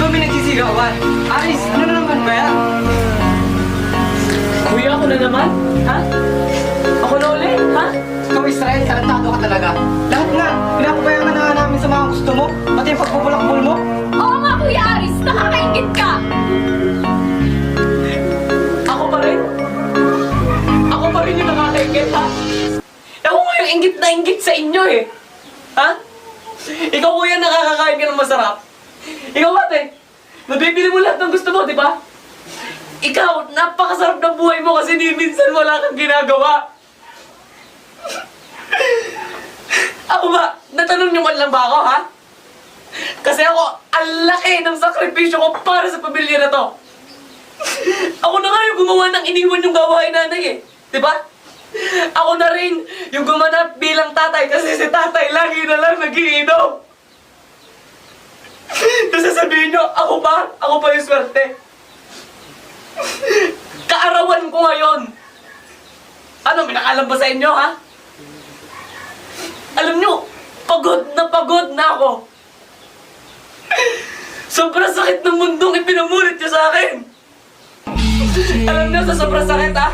kami nagsisigawan. Aris, ano na naman ba yan? Kuya, ako na naman? Ha? Ako na ulit, ha? Ikaw, Israel, tarantado ka talaga. Lahat nga, pinapabayaan na namin sa mga gusto mo. Pati yung pagpupulakbol mo. Oo nga, Kuya Aris, nakakaingit ka! Ako pa rin? Ako pa rin yung nakakaingit, ha? Ako nga yung ingit na ingit sa inyo, eh. Ha? Ikaw, kuya, nakakakain ka ng masarap. Ikaw, ate, nabibili mo lahat ng gusto mo, di ba? Ikaw, napakasarap ng buhay mo kasi di minsan wala kang ginagawa. Ako ba, natanong niyo man lang ba ako, ha? Kasi ako, ang laki ng sakripisyo ko para sa pamilya na to. Ako na nga yung gumawa ng iniwan yung gawain nanay, eh. Di ba? Ako na rin yung gumanap bilang tatay kasi si tatay lagi na lang nag-iinom. Tapos sasabihin nyo, ako pa yung swerte. Kaarawan ko ngayon. Ano, minakalam ba sa inyo, ha? Alam nyo, pagod na ako. Sobrang sakit ng mundong ipinamulit nyo sa akin. Alam nyo, sa sobrang sakit, ha?